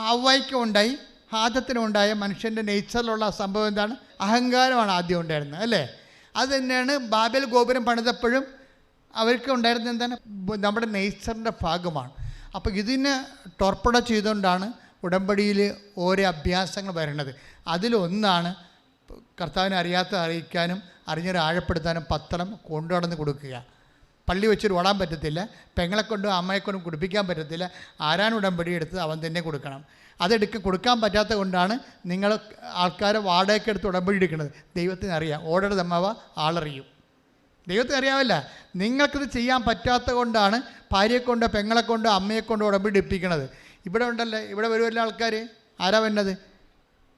ഹവ്വായ്ക്കും ഉണ്ടായി, ആദത്തിനും ഉണ്ടായ മനുഷ്യൻ്റെ നേച്ചറിലുള്ള സംഭവം എന്താണ്? അഹങ്കാരമാണ് ആദ്യം ഉണ്ടായിരുന്നത്, അല്ലേ? അത് തന്നെയാണ് ബാബേൽ ഗോപുരം പണിതപ്പോഴും അവർക്ക് ഉണ്ടായിരുന്നത് എന്താണ്? നമ്മുടെ നേച്ചറിൻ്റെ ഭാഗമാണ്. അപ്പോൾ ഇതിനെ ടോർപ്പഡ ചെയ്തുകൊണ്ടാണ് ഉടമ്പടിയിൽ ഓരോ അഭ്യാസങ്ങൾ വരുന്നത്. അതിലൊന്നാണ് കർത്താവിനെ അറിയിക്കാനും അറിഞ്ഞൊരു ആഴപ്പെടുത്താനും പത്രം കൊണ്ടു നടന്ന് കൊടുക്കുക. പള്ളി വെച്ചൊരു ഓടാൻ പറ്റത്തില്ല, പെങ്ങളെക്കൊണ്ടും അമ്മയെക്കൊണ്ടും കുടിപ്പിക്കാൻ പറ്റത്തില്ല. ആരാണ് ഉടമ്പടി എടുത്തത് അവൻ തന്നെ കൊടുക്കണം. കൊടുക്കാൻ പറ്റാത്തത് കൊണ്ടാണ് നിങ്ങൾ ആൾക്കാരെ വാടകയ്ക്ക് എടുത്ത് ഉടമ്പടി എടുക്കുന്നത്. ദൈവത്തിന് അറിയാം, ഓർഡർ തമ്മാവ ആളറിയും. ദൈവത്തിന് അറിയാമല്ല. നിങ്ങൾക്കിത് ചെയ്യാൻ പറ്റാത്തത് കൊണ്ടാണ് ഭാര്യയെക്കൊണ്ടോ പെങ്ങളെക്കൊണ്ടോ അമ്മയെക്കൊണ്ടോ ഉടമ്പടി എടുപ്പിക്കണത്. ഇവിടെ ഉണ്ടല്ലേ, ഇവിടെ വരുമല്ലോ ആൾക്കാർ. ആരാ വരുന്നത്?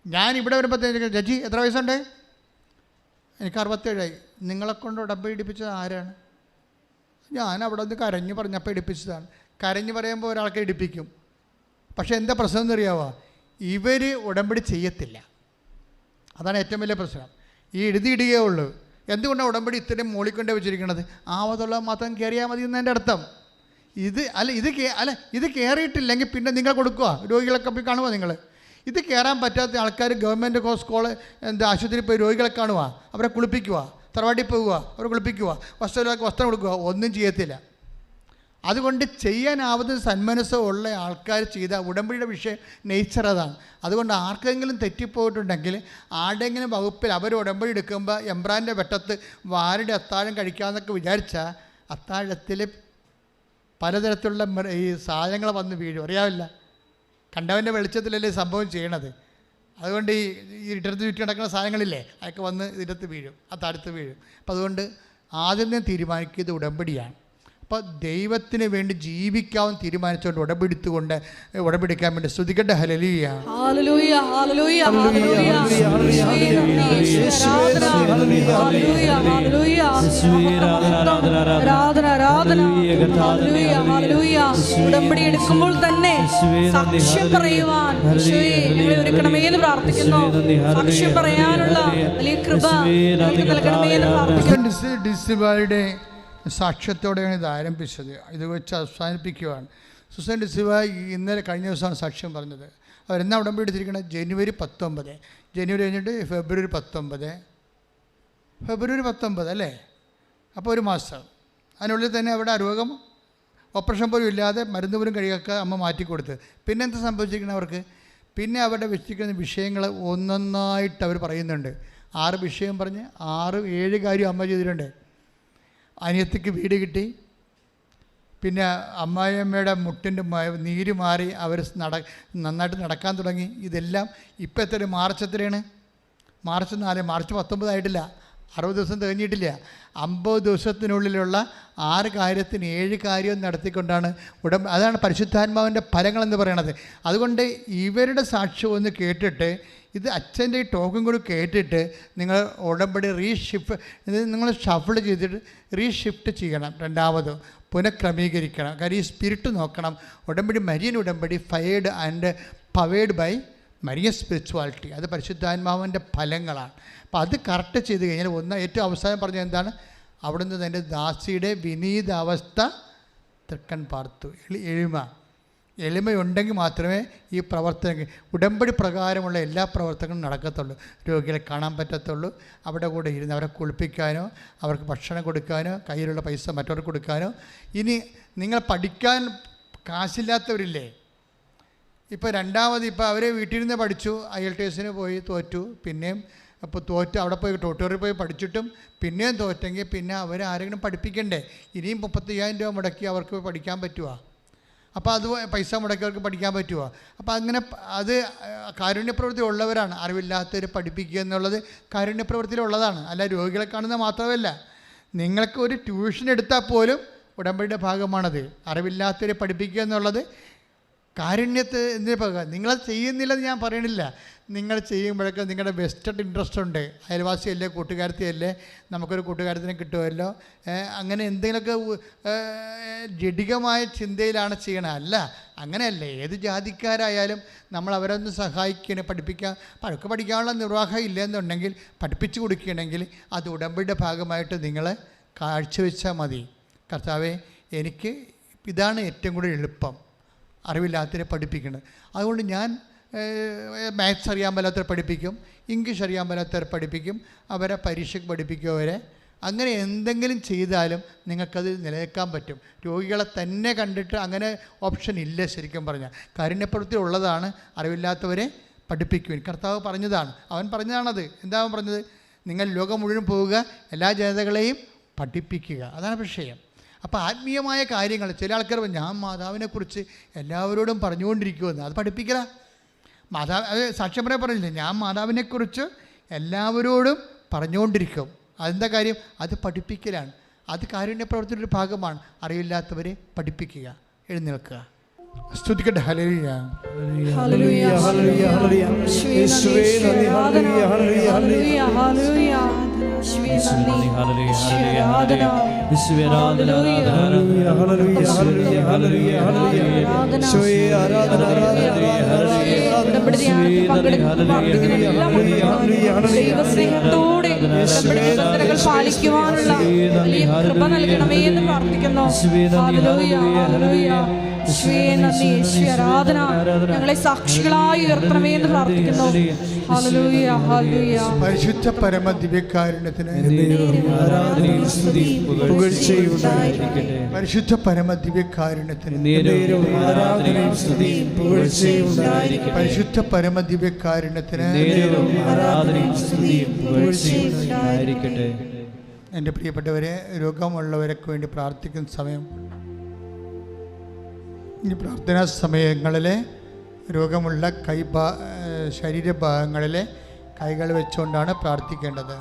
ഞാൻ ഇവിടെ വരുമ്പോഴത്തേക്ക് ജഡ്ജി എത്ര വയസ്സുണ്ട്? എനിക്ക് 67. നിങ്ങളെക്കൊണ്ട് ഉടമ്പടി എടുപ്പിച്ചത് ആരാണ്? ഞാൻ അവിടെ നിന്ന് കരഞ്ഞ് പറഞ്ഞപ്പോൾ എടുപ്പിച്ചതാണ്. കരഞ്ഞ് പറയുമ്പോൾ ഒരാൾക്ക് എടുപ്പിക്കും. പക്ഷേ എന്താ പ്രശ്നം എന്നറിയാവോ? ഇവർ ഉടമ്പടി ചെയ്യത്തില്ല. അതാണ് ഏറ്റവും വലിയ പ്രശ്നം. ഈ എഴുതിയിടുകയേ ഉള്ളൂ. എന്തുകൊണ്ടാണ് ഉടമ്പടി ഇത്രയും മോളിക്കൊണ്ട് വെച്ചിരിക്കുന്നത്? ആവതുള്ള മാത്രം കയറിയാൽ മതി എന്നതിൻ്റെ അർത്ഥം. ഇത് കയറിയിട്ടില്ലെങ്കിൽ പിന്നെ നിങ്ങൾ കൊടുക്കുക. രോഗികളൊക്കെ പോയി കാണുക. നിങ്ങൾ ഇത് കയറാൻ പറ്റാത്ത ആൾക്കാർ ഗവൺമെൻറ് ആശുപത്രിയിൽ പോയി രോഗികളെ കാണുക, അവരെ കുളിപ്പിക്കുക, തറവാട്ടിൽ പോവുക, അവരെ കുളിപ്പിക്കുക, വസ്ത്രം കൊടുക്കുക, ഒന്നും ചെയ്യത്തില്ല. അതുകൊണ്ട് ചെയ്യാനാവുന്ന സന്മനസ്സോ ഉള്ള ആൾക്കാർ ചെയ്ത ഉടമ്പടിയുടെ വിഷയം നേച്ചർ അതാണ്. അതുകൊണ്ട് ആർക്കെങ്കിലും തെറ്റിപ്പോയിട്ടുണ്ടെങ്കിൽ ആരുടെയെങ്കിലും വകുപ്പിൽ അവർ ഉടമ്പടി എടുക്കുമ്പോൾ എംബ്രാൻ്റെ വെട്ടത്ത് വാരുടെ അത്താഴം കഴിക്കാമെന്നൊക്കെ വിചാരിച്ചാൽ അത്താഴത്തിൽ പലതരത്തിലുള്ള ഈ സാധനങ്ങൾ വന്ന് വീഴും. അറിയാവില്ല, കണ്ടവൻ്റെ വെളിച്ചത്തിലല്ലേ സംഭവം ചെയ്യണത്. അതുകൊണ്ട് ഈ ഇടത്ത് ചുറ്റി നടക്കുന്ന സാധനങ്ങളില്ലേ, അതൊക്കെ വന്ന് ഇതിനകത്ത് വീഴും, അത്താഴത്ത് വീഴും. അപ്പം അതുകൊണ്ട് ആദ്യമേ തീരുമാനിക്കുന്നത് ഉടമ്പടിയാണ്. അപ്പോൾ ദൈവത്തിന് വേണ്ടി ജീവിക്കാവും തീരുമാനിച്ചുകൊണ്ട് ഉടമ്പടിക്കാൻ വേണ്ടി സ്തുതിക്കട്ടെ. ഹല്ലേലൂയ, ഹല്ലേലൂയ, ഹല്ലേലൂയ, ഹല്ലേലൂയ, ഉടമ്പടി എടുക്കുമ്പോൾ തന്നെ സാക്ഷ്യം പറയുവാൻ ഞങ്ങളെ ഒരുക്കണമേ എന്ന് പ്രാർത്ഥിക്കുന്നു. സാക്ഷ്യം പറയാനുള്ള വലിയ കൃപ നൽകണമേ എന്ന് പ്രാർത്ഥിക്കുന്നു. സാക്ഷ്യത്തോടെയാണ് ഇത് ആരംഭിച്ചത്. ഇത് വെച്ച് അവസാനിപ്പിക്കുകയാണ്. സുസൈൻ ഡിസിൽവ ഇന്നലെ കഴിഞ്ഞ ദിവസമാണ് സാക്ഷ്യം പറഞ്ഞത്. അവരെന്നാ ഉടമ്പടി എടുത്തിരിക്കുന്നത്? ജനുവരി 19. ജനുവരി കഴിഞ്ഞിട്ട് ഫെബ്രുവരി 19 അല്ലേ? അപ്പോൾ ഒരു മാസം. അതിനുള്ളിൽ തന്നെ അവിടെ രോഗം ഓപ്പറേഷൻ പോലും ഇല്ലാതെ മരുന്ന് പോലും കഴിയൊക്കെ അമ്മ മാറ്റിക്കൊടുത്ത്. പിന്നെ എന്താ സംഭവിച്ചിരിക്കുന്നത് അവർക്ക്? പിന്നെ അവരുടെ വെച്ചിരിക്കുന്ന വിഷയങ്ങൾ ഒന്നൊന്നായിട്ട് അവർ പറയുന്നുണ്ട്. 6 വിഷയം പറഞ്ഞ് 6-7 കാര്യം അമ്മ ചെയ്തിട്ടുണ്ട്. അനിയത്തിക്ക് വീട് കിട്ടി. പിന്നെ അമ്മായിയമ്മയുടെ മുട്ടിൻ്റെ നീര് മാറി അവർ നന്നായിട്ട് നടക്കാൻ തുടങ്ങി. ഇതെല്ലാം ഇപ്പം എത്ര? മാർച്ച് എത്രയാണ്? മാർച്ച് 4. മാർച്ച് 19 ആയിട്ടില്ല. 60 ദിവസം തികഞ്ഞിട്ടില്ല. 50 ദിവസത്തിനുള്ളിലുള്ള 6 കാര്യത്തിന് 7 കാര്യം നടത്തിക്കൊണ്ടാണ് അതാണ് പരിശുദ്ധാത്മാവിൻ്റെ ഫലങ്ങളെന്ന് പറയണത്. അതുകൊണ്ട് ഇവരുടെ സാക്ഷ്യം ഒന്ന് കേട്ടിട്ട്, ഇത് അച്ഛൻ്റെ ഈ ടോക്കും കൂടി കേട്ടിട്ട് നിങ്ങൾ ഉടമ്പടി നിങ്ങൾ ഷഫിൾ ചെയ്തിട്ട് റീഷിഫ്റ്റ് ചെയ്യണം. രണ്ടാമത് പുനഃക്രമീകരിക്കണം. കാര്യം ഈ സ്പിരിറ്റ് നോക്കണം. ഉടമ്പടി മരിയൻ ഉടമ്പടി fired and powered by Marian spirituality. അത് പരിശുദ്ധാത്മാവിൻ്റെ ഫലങ്ങളാണ്. അപ്പോൾ അത് കറക്റ്റ് ചെയ്ത് കഴിഞ്ഞാൽ ഏറ്റവും അവസാനം പറഞ്ഞത് എന്താണ്? അവിടുന്ന് തൻ്റെ ദാസിയുടെ വിനീതാവസ്ഥ തൃക്കൺ പാർത്തു. എളിമയുണ്ടെങ്കിൽ മാത്രമേ ഈ പ്രവർത്തനങ്ങൾ ഉടമ്പടി പ്രകാരമുള്ള എല്ലാ പ്രവർത്തനങ്ങളും നടക്കത്തുള്ളൂ. രോഗികളെ കാണാൻ പറ്റത്തുള്ളൂ. അവിടെ കൂടെ ഇരുന്ന് അവരെ കുളിപ്പിക്കാനോ അവർക്ക് ഭക്ഷണം കൊടുക്കാനോ കയ്യിലുള്ള പൈസ മറ്റവർക്ക് കൊടുക്കാനോ. ഇനി നിങ്ങൾ പഠിക്കാൻ കാശില്ലാത്തവരില്ലേ, ഇപ്പോൾ രണ്ടാമത് ഇപ്പോൾ അവർ വീട്ടിൽ നിന്ന് പഠിച്ചു, IELTS പോയി തോറ്റു, പിന്നെയും അപ്പോൾ അവിടെ പോയി ട്യൂട്ടോറിയൽ പോയി പഠിച്ചിട്ടും പിന്നെയും തോറ്റെങ്കിൽ പിന്നെ അവരാരെങ്കിലും പഠിപ്പിക്കണ്ടേ? ഇനിയും 35,000 രൂപ മുടക്കി അവർക്ക് പഠിക്കാൻ പറ്റുമോ? അപ്പോൾ അത് പൈസ മുടക്കിയവർക്ക് പഠിക്കാൻ പറ്റുമോ? അപ്പോൾ അങ്ങനെ അത് കാരുണ്യപ്രവൃത്തി ഉള്ളവരാണ്. അറിവില്ലാത്തവരെ പഠിപ്പിക്കുക എന്നുള്ളത് കാരുണ്യപ്രവൃത്തിയിലുള്ളതാണ്. അല്ല രോഗികളെ കാണുന്നത് മാത്രമല്ല. നിങ്ങൾക്ക് ഒരു ട്യൂഷൻ എടുത്താൽ പോലും ഉടമ്പടിയുടെ ഭാഗമാണത്. അറിവില്ലാത്തവരെ പഠിപ്പിക്കുക എന്നുള്ളത് കാരുണ്യത്തിന് പകരം. നിങ്ങളത് ചെയ്യുന്നില്ലെന്ന് ഞാൻ പറയണില്ല. നിങ്ങൾ ചെയ്യുമ്പോഴൊക്കെ നിങ്ങളുടെ വെസ്റ്റഡ് ഇൻട്രസ്റ്റ് ഉണ്ട്. അയൽവാസിയല്ലേ, കൂട്ടുകാരത്തിയല്ലേ, നമുക്കൊരു കൂട്ടുകാരത്തിനെ കിട്ടുമല്ലോ, അങ്ങനെ എന്തെങ്കിലുമൊക്കെ ജഡികമായ ചിന്തയിലാണ് ചെയ്യണത്. അല്ല, അങ്ങനെയല്ല. ഏത് ജാതിക്കാരായാലും നമ്മൾ അവരൊന്ന് സഹായിക്കണം, പഴക്കം പഠിക്കാനുള്ള നിർവാഹം ഇല്ലെന്നുണ്ടെങ്കിൽ പഠിപ്പിച്ചു കൊടുക്കുകയാണെങ്കിൽ അത് ഉടമ്പടിയുടെ ഭാഗമായിട്ട് നിങ്ങൾ കാഴ്ചവെച്ചാൽ മതി. കർത്താവേ, എനിക്ക് ഇതാണ് ഏറ്റവും കൂടുതൽ എളുപ്പം. അറിവില്ലാത്തവരെ പഠിപ്പിക്കുന്നത്. അതുകൊണ്ട് ഞാൻ മാത്സ് അറിയാൻ മേലാത്തവരെ പഠിപ്പിക്കും, ഇംഗ്ലീഷ് അറിയാൻ മേലാത്തവരെ പഠിപ്പിക്കും, അവരെ പരീക്ഷയ്ക്ക് പഠിപ്പിക്കും. അവരെ അങ്ങനെ എന്തെങ്കിലും ചെയ്താലും നിങ്ങൾക്കത് നിലനിൽക്കാൻ പറ്റും. രോഗികളെ തന്നെ കണ്ടിട്ട് അങ്ങനെ ഓപ്ഷൻ ഇല്ല. ശരിക്കും പറഞ്ഞാൽ കാരുണ്യപ്രവൃത്തി ഉള്ളതാണ് അറിവില്ലാത്തവരെ പഠിപ്പിക്കുവാൻ. കർത്താവ് പറഞ്ഞതാണ്, അവൻ പറഞ്ഞതാണത്. എന്താ അവൻ പറഞ്ഞത്? നിങ്ങൾ ലോകം മുഴുവൻ പോവുക, എല്ലാ ജനതകളെയും പഠിപ്പിക്കുക. അതാണ് വിഷയം. അപ്പോൾ ആത്മീയമായ കാര്യങ്ങൾ ചില ആൾക്കാർ ഞാൻ മാതാവിനെക്കുറിച്ച് എല്ലാവരോടും പറഞ്ഞുകൊണ്ടിരിക്കുമെന്ന്. അത് പഠിപ്പിക്കല. മാതാവ് സാക്ഷ്യം പറയാൻ പറഞ്ഞില്ലേ, ഞാൻ മാതാവിനെക്കുറിച്ച് എല്ലാവരോടും പറഞ്ഞുകൊണ്ടിരിക്കും. അതെന്താ കാര്യം? അത് പഠിപ്പിക്കലാണ്. അത് കാരുണ്യപ്രവർത്തനത്തിൻ്റെ ഒരു ഭാഗമാണ്. അറിയില്ലാത്തവരെ പഠിപ്പിക്കുക. എഴുന്നേൽക്കുക, സ്തുതിക്കട്ടെ. ഹല്ലേലൂയ, ഹല്ലേലൂയ, ഹല്ലേലൂയ, ഹല്ലേലൂയ. യേശുവേ നന്ദി, ഹല്ലേലൂയ, ഹല്ലേലൂയ, ഹല്ലേലൂയ, ഹല്ലേലൂയ. യേശുവേ നന്ദി, ഹല്ലേലൂയ, ആരാധന, യേശുവേ ആരാധന, ഹല്ലേലൂയ, ഹല്ലേലൂയ, ഹല്ലേലൂയ, ഹല്ലേലൂയ, ഹല്ലേലൂയ. യേശുവേ ആരാധന, ഹല്ലേലൂയ. ഉടമ്പടിയായി പങ്കെടുക്കുന്ന ദൈവസ്നേഹത്തോടെ ഉടമ്പടി നിബന്ധനകൾ പാലിക്കുവാനുള്ള വലിയ കൃപ നൽകണമേ എന്ന് പ്രാർത്ഥിക്കുന്നു. ഹല്ലേലൂയ, ഹല്ലേലൂയ. യേശുവേ നന്ദി, യേശുവേ ആരാധന. ഞങ്ങളെ സാക്ഷികളായി ഉയർത്തണമേ എന്ന് പ്രാർത്ഥിക്കുന്നു. Hallelujah, hallelujah. പരിശുദ്ധ പരമ ദിവ്യകാരുണ്യത്തിന് പരിശുദ്ധ പരമ ദിവ്യകാരുണ്യത്തിന് പരിശുദ്ധ പരമ ദിവ്യകാരുണ്യത്തിന്. എൻ്റെ പ്രിയപ്പെട്ടവരെ, രോഗമുള്ളവരൊക്കെ വേണ്ടി പ്രാർത്ഥിക്കുന്ന സമയം, ഈ പ്രാർത്ഥനാ സമയങ്ങളിൽ രോഗമുള്ള ശരീരഭാഗങ്ങളിൽ കൈകൾ വെച്ചുകൊണ്ടാണ് പ്രാർത്ഥിക്കേണ്ടത്.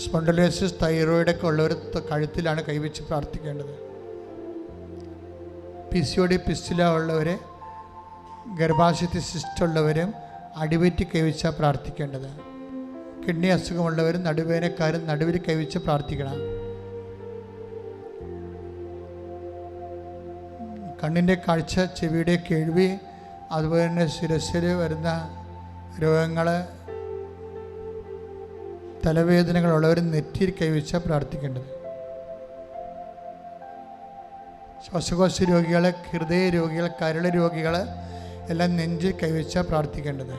സ്പോണ്ടിലോസിസ്, തൈറോയിഡൊക്കെ ഉള്ളവർ കഴുത്തിലാണ് കൈവച്ച് പ്രാർത്ഥിക്കേണ്ടത്. PCOD, പിസ്റ്റുല ഉള്ളവർ, ഗർഭാശയത്തിൽ സിസ്റ്റ് ഉള്ളവരും അടിവയറ്റി കൈവച്ചാൽ പ്രാർത്ഥിക്കേണ്ടത്. കിഡ്നി അസുഖമുള്ളവരും നടുവേദനക്കാരും നടുവിൽ കൈവച്ച് പ്രാർത്ഥിക്കണം. കണ്ണിൻ്റെ കാഴ്ച, ചെവിയുടെ കേൾവി, അതുപോലെ തന്നെ ശിരസ്സിൽ വരുന്ന രോഗങ്ങൾ, തലവേദനകളുള്ളവർ നെറ്റിയിൽ കൈവച്ചാൽ പ്രാർത്ഥിക്കേണ്ടത്. ശ്വാസകോശ രോഗികൾ, ഹൃദയ രോഗികൾ, കരൾ രോഗികൾ എല്ലാം നെഞ്ചിൽ കൈവച്ചാൽ പ്രാർത്ഥിക്കേണ്ടത്.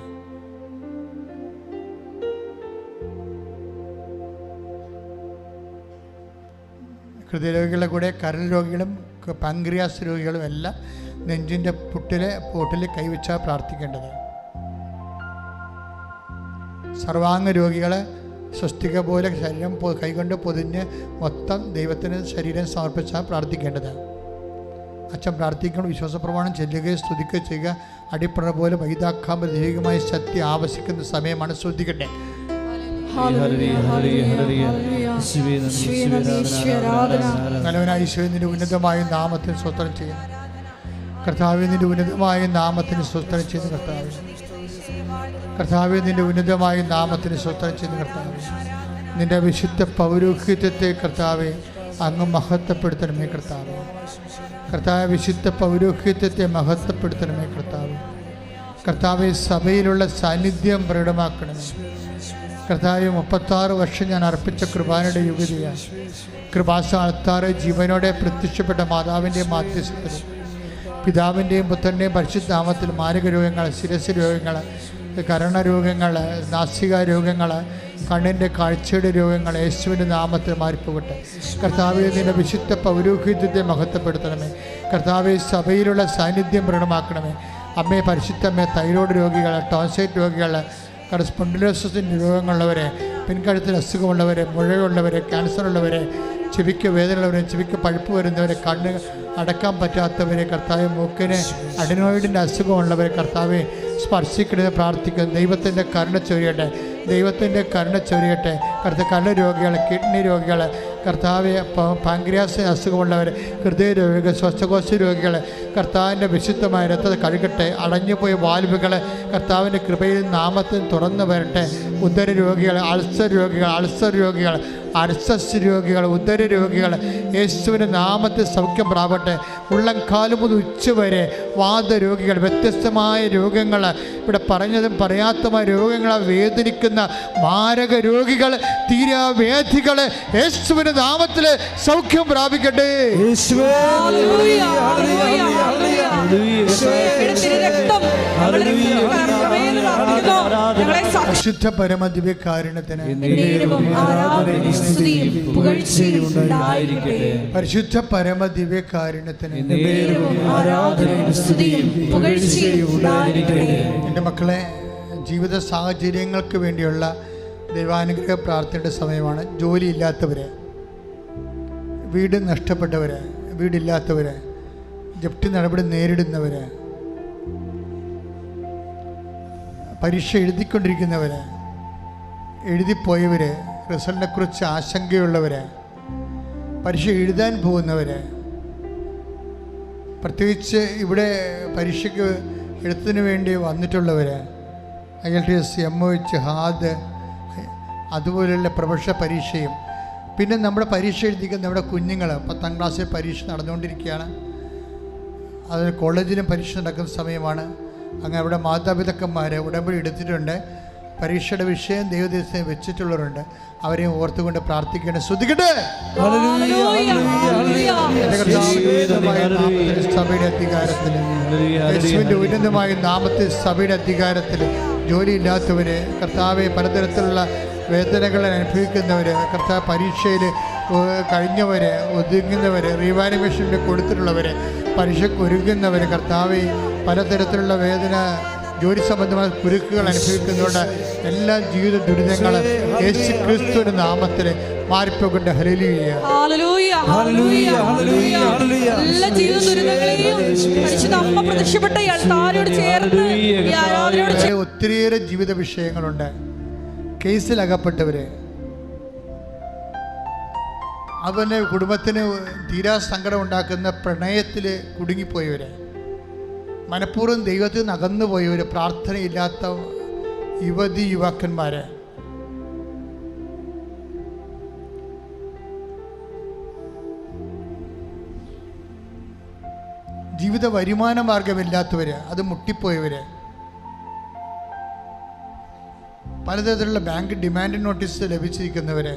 ഹൃദയരോഗികളുടെ കൂടെ കരൾ രോഗികളും പാങ്ക്രിയാസ് രോഗികളും എല്ലാം നെഞ്ചിൻ്റെ പൊട്ടിൽ കൈവച്ചാൽ പ്രാർത്ഥിക്കേണ്ടത്. സർവാംഗ രോഗികൾ സ്വസ്തിക പോലെ ശരീരം കൈകൊണ്ട് പൊതിഞ്ഞ് മൊത്തം ദൈവത്തിന് ശരീരം സമർപ്പിച്ചാൽ പ്രാർത്ഥിക്കേണ്ടത്. അച്ഛൻ പ്രാർത്ഥിക്കണം, വിശ്വാസപ്രമാണം ചെല്ലുകയും സ്തുതിക്കുകയും ചെയ്യുക. അടിപ്പണ പോലെ വൈതാക്കാമ്പ ദൈവികമായ ശക്തി ആവശ്യിക്കുന്ന സമയമാണ്. ശ്രദ്ധിക്കട്ടെ. നല്ലവനായ ഈശോയെ, നിന്റെ ഉന്നതമായ നാമത്തിന് സ്തോത്രം ചെയ്യുന്നു കർത്താവേ. നിന്റെ ഉന്നതമായ നാമത്തിന് സ്തോത്രം ചെയ്യുന്നു കർത്താവേ. കർത്താവേ, നിന്റെ ഉന്നതമായ നാമത്തിന് സ്തോത്രം ചെയ്യുന്നു കർത്താവേ. നിന്റെ വിശുദ്ധ പൗരോഹിത്യത്തെ കർത്താവേ അങ്ങ് മഹത്വപ്പെടുത്തണമേ കർത്താവേ. കർത്താവെ, വിശുദ്ധ പൗരോഹിത്യത്തെ മഹത്വപ്പെടുത്തണമേ കർത്താവേ. കർത്താവെ, സഭയിലുള്ള സാന്നിധ്യം പ്രകടമാക്കണമേ കർത്താവെ. 36 വർഷം ഞാൻ അർപ്പിച്ച കൃപാനയുടെ യുഗതിയാണ്. കൃപാസ അൾത്താറ് ജീവനോടെ പ്രത്യക്ഷപ്പെട്ട മാതാവിൻ്റെ മാധ്യസ്ഥത്തിൽ പിതാവിൻ്റെയും പുത്രൻ്റെയും പരിശുദ്ധ നാമത്തിൽ മാരക രോഗങ്ങൾ, ശിരസ് രോഗങ്ങൾ, കരണരോഗങ്ങൾ, നാസിക രോഗങ്ങൾ, കണ്ണിൻ്റെ കാഴ്ചയുടെ രോഗങ്ങൾ യേശുവിൻ്റെ നാമത്തിൽ മാറിപ്പോകട്ടെ. കർത്താവെ, നിൻ്റെ വിശുദ്ധ പൗരോഹിത്യത്തെ മഹത്വപ്പെടുത്തണമേ കർത്താവെ. സഭയിലുള്ള സാന്നിധ്യം പ്രകടമാക്കണമേ അമ്മേ. പരിശുദ്ധമ്മേ, തൈറോയ്ഡ് രോഗികൾ, ടോൺസൈറ്റ് രോഗികൾ, സ്പോണ്ടിലോസിസിൻ്റെ രോഗങ്ങളുള്ളവരെ, പിൻകഴുത്തിൽ അസുഖമുള്ളവരെ, മുഴയുള്ളവരെ, ക്യാൻസറുള്ളവരെ, ചെവിക്ക് വേദനയുള്ളവരെ, ചെവിക്ക് പഴുപ്പ് വരുന്നവരെ, കണ്ണ് അടക്കാൻ പറ്റാത്തവരെ, കർത്താവ് മൂക്കിന് അഡിനോയിഡിൻ്റെ അസുഖമുള്ളവരെ കർത്താവെ സ്പർശിക്കണമെന്ന് പ്രാർത്ഥിക്കുന്നു. ദൈവത്തിൻ്റെ കരുണ ചൊരിയട്ടെ, ദൈവത്തിൻ്റെ കരുണ ചൊരിയട്ടെ കണ്ണ് രോഗികൾ, കിഡ്നി രോഗികൾ, കർത്താവെ പാങ്ക്രിയാസ് അസുഖമുള്ളവർ, ഹൃദയ രോഗികൾ, ശ്വാസകോശ രോഗികൾ, കർത്താവിൻ്റെ വിശുദ്ധമായ രക്തത്തെ കഴുകട്ടെ. അടഞ്ഞുപോയ വാൽവുകൾ കർത്താവിൻ്റെ കൃപയിൽ നാമത്തിൽ തുറന്നു വരട്ടെ. ഉദര രോഗികൾ, അൾസർ രോഗികൾ, അർസസ് രോഗികൾ, ഉദര രോഗികൾ യേശുവിൻ്റെ നാമത്തിൽ സൗഖ്യം പ്രാപട്ടെ. ഉള്ളംകാലം മുതൽ ഉച്ചവരെ വാദരോഗികൾ, വ്യത്യസ്തമായ രോഗങ്ങൾ, ഇവിടെ പറഞ്ഞതും പറയാത്തമായ രോഗങ്ങളെ വേദനിക്കുന്ന മാരക രോഗികൾ, തീരാവേദികൾ യേശുവിൻ്റെ നാമത്തിൽ സൗഖ്യം പ്രാപിക്കട്ടെ. പരിശുദ്ധ പരമദിവ്യകാരുണ്യത്തിന് പരിശുദ്ധ പരമദിവ്യകാരുണ്യത്തിന് എൻ്റെ മക്കളെ, ജീവിത സാഹചര്യങ്ങൾക്ക് വേണ്ടിയുള്ള ദൈവാനുഗ്രഹ പ്രാർത്ഥനയുടെ സമയമാണ്. ജോലിയില്ലാത്തവർ, വീട് നഷ്ടപ്പെട്ടവർ, വീടില്ലാത്തവർ, ജപ്തി നടപടി നേരിടുന്നവർ, പരീക്ഷ എഴുതിക്കൊണ്ടിരിക്കുന്നവർ, എഴുതിപ്പോയവർ, റിസൾട്ടിനെക്കുറിച്ച് ആശങ്കയുള്ളവർ, പരീക്ഷ എഴുതാൻ പോകുന്നവർ, പ്രത്യേകിച്ച് ഇവിടെ പരീക്ഷയ്ക്ക് എഴുത്തിന് വേണ്ടി വന്നിട്ടുള്ളവർ, IELTS, MOH, ഹാദ്, അതുപോലെയുള്ള പ്രൊഫഷണൽ പരീക്ഷയും, പിന്നെ നമ്മുടെ പരീക്ഷ എഴുതിക്കുന്ന നമ്മുടെ കുഞ്ഞുങ്ങൾ 10ാം ക്ലാസ്സിൽ പരീക്ഷ നടന്നുകൊണ്ടിരിക്കുകയാണ്. അത് കോളേജിലും പരീക്ഷ നടക്കുന്ന സമയമാണ്. അങ്ങനെ അവിടെ മാതാപിതാക്കന്മാർ ഉടമ്പടി എടുത്തിട്ടുണ്ട്. പരീക്ഷയുടെ വിഷയം ദൈവദേശം വെച്ചിട്ടുള്ളവരുണ്ട്. അവരെ ഓർത്തുകൊണ്ട് പ്രാർത്ഥിക്കേണ്ട. ശ്രദ്ധിക്കട്ടെ. സഭയുടെ അധികാരത്തിൽ, യേശുവിൻ്റെ ഉന്നതമായ നാമത്തിൽ സഭയുടെ അധികാരത്തിൽ ജോലിയില്ലാത്തവർ, കർത്താവെ പലതരത്തിലുള്ള വേദനകൾ അനുഭവിക്കുന്നവർ, കർത്താവ് പരീക്ഷയിൽ കഴിഞ്ഞവർ, ഒതുങ്ങുന്നവർ, റീവാലുവേഷനിൽ കൊടുത്തിട്ടുള്ളവർ, പരീക്ഷയ്ക്ക് ഒരുങ്ങുന്നവർ, കർത്താവെ പലതരത്തിലുള്ള വേദന, ജോലി സംബന്ധമായ കുരുക്കുകൾ അനുഭവിക്കുന്നതുകൊണ്ട് എല്ലാ ജീവിത ദുരിതങ്ങളും യേശു ക്രിസ്തുവിന്റെ നാമത്തിൽ മാറിപ്പോകട്ടെ. ഹല്ലേലൂയ. ഒത്തിരിയേറെ ജീവിത വിഷയങ്ങളുണ്ട്. കേസിലകപ്പെട്ടവര്, അവൻ്റെ കുടുംബത്തിന് തീരാ സങ്കടം ഉണ്ടാക്കുന്ന പ്രണയത്തിൽ കുടുങ്ങിപ്പോയവർ, മനഃപൂർവ്വം ദൈവത്തിൽ നിന്ന് അകന്നുപോയവർ, പ്രാർത്ഥനയില്ലാത്ത യുവതി യുവാക്കന്മാർ, ജീവിത വരുമാന മാർഗമില്ലാത്തവർ, അത് മുട്ടിപ്പോയവർ, പലതരത്തിലുള്ള ബാങ്ക് ഡിമാൻഡ് നോട്ടീസ് ലഭിച്ചിരിക്കുന്നവർ,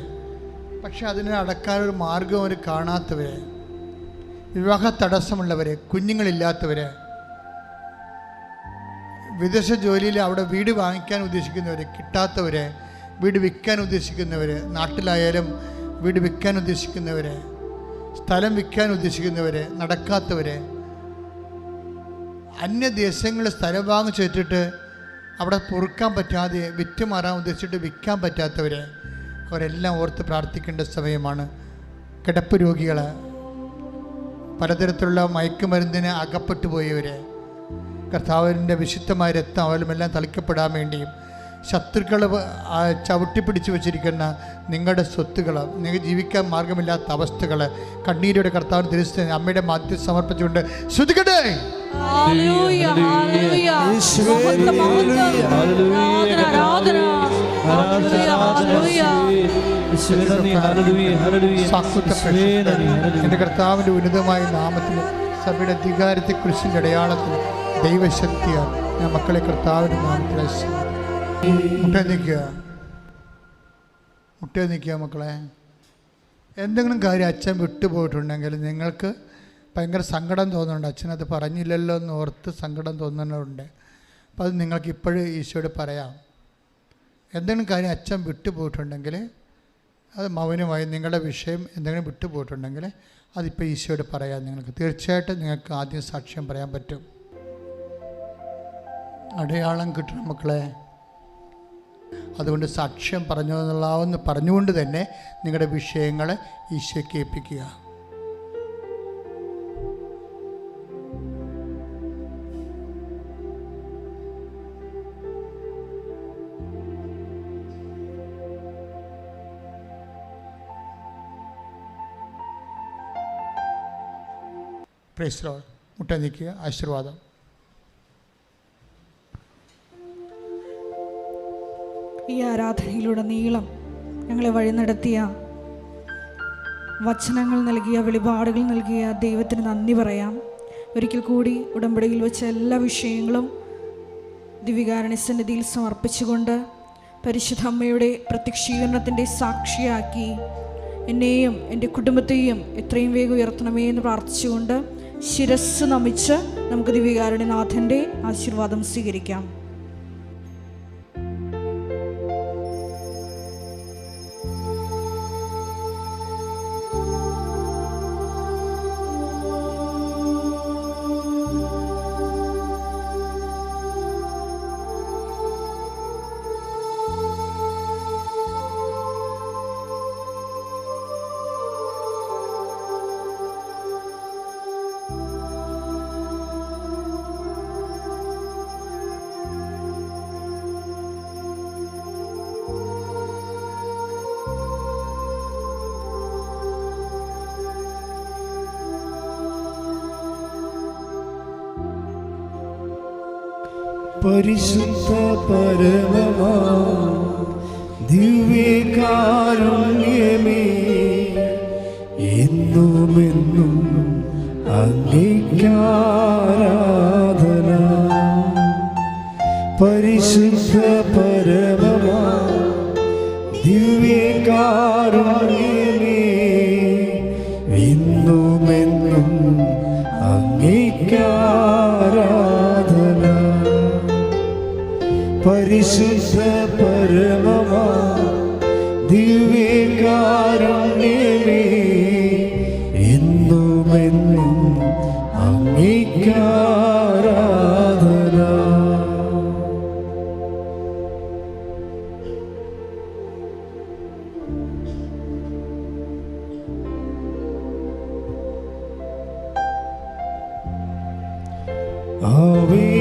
പക്ഷെ അതിനെ അടക്കാനൊരു മാർഗം അവർ കാണാത്തവർ, വിവാഹ തടസ്സമുള്ളവർ, കുഞ്ഞുങ്ങളില്ലാത്തവർ, വിദേശ ജോലിയിൽ അവിടെ വീട് വാങ്ങിക്കാൻ ഉദ്ദേശിക്കുന്നവർ, കിട്ടാത്തവർ, വീട് വിൽക്കാൻ ഉദ്ദേശിക്കുന്നവർ, നാട്ടിലായാലും വീട് വിൽക്കാൻ ഉദ്ദേശിക്കുന്നവർ, സ്ഥലം വിൽക്കാൻ ഉദ്ദേശിക്കുന്നവർ, നടക്കാത്തവർ, അന്യദേശങ്ങളിൽ സ്ഥലം വാങ്ങിച്ചു വെച്ചിട്ട് അവിടെ പൊറുക്കാൻ പറ്റാതെ വിറ്റ് മാറാൻ ഉദ്ദേശിച്ചിട്ട് വിൽക്കാൻ പറ്റാത്തവർ, അവരെല്ലാം ഓർത്ത് പ്രാർത്ഥിക്കേണ്ട സമയമാണ്. കിടപ്പ് രോഗികൾ, പലതരത്തിലുള്ള മയക്കുമരുന്നിന് അകപ്പെട്ടു പോയവർ, കർത്താവിൻ്റെ വിശുദ്ധമായ രക്തം അവരുമെല്ലാം തളിക്കപ്പെടാൻ വേണ്ടിയും, ശത്രുക്കൾ ചവിട്ടിപ്പിടിച്ച് വെച്ചിരിക്കുന്ന നിങ്ങളുടെ സ്വത്തുകൾ, നിങ്ങൾക്ക് ജീവിക്കാൻ മാർഗമില്ലാത്ത അവസ്ഥകൾ, കണ്ണീരോടെ കർത്താവിന് തിരിച്ച് അമ്മയുടെ മധ്യം സമർപ്പിച്ചുകൊണ്ട് ശ്രദ്ധിക്കട്ടെ. എൻ്റെ കർത്താവിൻ്റെ ഉന്നതമായ നാമത്തിൽ സഭയുടെ അധികാരത്തെക്കുറിച്ചിൻ്റെ അടയാളത്തിൽ ദൈവശക്തിയാണ് ഞാൻ മക്കളെ കർത്താവിൻ്റെ നാമത്തിൽ മുട്ടേ നിൽക്കുക മക്കളെ. എന്തെങ്കിലും കാര്യം അച്ഛൻ വിട്ടുപോയിട്ടുണ്ടെങ്കിൽ നിങ്ങൾക്ക് ഭയങ്കര സങ്കടം തോന്നുന്നുണ്ട്. അച്ഛനത് പറഞ്ഞില്ലല്ലോ എന്ന് ഓർത്ത് സങ്കടം തോന്നുന്നുണ്ട്. അപ്പോൾ അത് നിങ്ങൾക്ക് ഇപ്പോഴും ഈശോയോട് പറയാം. എന്തെങ്കിലും കാര്യം അച്ഛൻ വിട്ടുപോയിട്ടുണ്ടെങ്കിൽ അത് മൗനമായി നിങ്ങളുടെ വിഷയം എന്തെങ്കിലും വിട്ടുപോയിട്ടുണ്ടെങ്കിൽ അതിപ്പോൾ ഈശോയോട് പറയാം. നിങ്ങൾക്ക് തീർച്ചയായിട്ടും നിങ്ങൾക്ക് ആദ്യം സാക്ഷ്യം പറയാൻ പറ്റും. അടയാളം കിട്ടണം മക്കളെ. അതുകൊണ്ട് സാക്ഷ്യം പറഞ്ഞെന്നുള്ളതെന്ന് പറഞ്ഞുകൊണ്ട് തന്നെ നിങ്ങളുടെ വിഷയങ്ങൾ ഈശോയ്ക്ക് ഏൽപ്പിക്കുക. Praise Lord. മുട്ട നിൽക്കുക. ആശീർവാദം. ഈ ആരാധനയിലുടനീളം ഞങ്ങളെ വഴി നടത്തിയ വചനങ്ങൾ നൽകിയ, വെളിപാടുകൾ നൽകിയ ദൈവത്തിന് നന്ദി പറയാം. ഒരിക്കൽ കൂടി ഉടമ്പടിയിൽ വെച്ച എല്ലാ വിഷയങ്ങളും ദിവ്യകാരുണ്യ സന്നിധിയിൽ സമർപ്പിച്ചുകൊണ്ട് പരിശുദ്ധ അമ്മയുടെ പ്രത്യക്ഷീകരണത്തിൻ്റെ സാക്ഷിയാക്കി എന്നെയും എൻ്റെ കുടുംബത്തെയും എത്രയും വേഗം ഉയർത്തണമേ എന്ന് പ്രാർത്ഥിച്ചുകൊണ്ട് ശിരസ്സ് നമിച്ച് നമുക്ക് ദിവ്യകാരുണ്യനാഥൻ്റെ ആശീർവാദം സ്വീകരിക്കാം. പരിശുദ്ധ പരമമാ ദിവ്യകാരുണ്യമേ, എന്നുമെന്നും അങ്ങേയ്ക്കാരാധന. പരിശുദ്ധ പരമമാ ദിവ്യകാരുണ്യമേ, എന്നുമെന്നും അങ്ങേയ്ക്കാരാധന. പരിശുദ്ധ പരമമാ ദിവ്യകാരുണ്യമേ, എന്നുമെന്നും അങ്ങേയ്ക്കാരാധന. ആവേ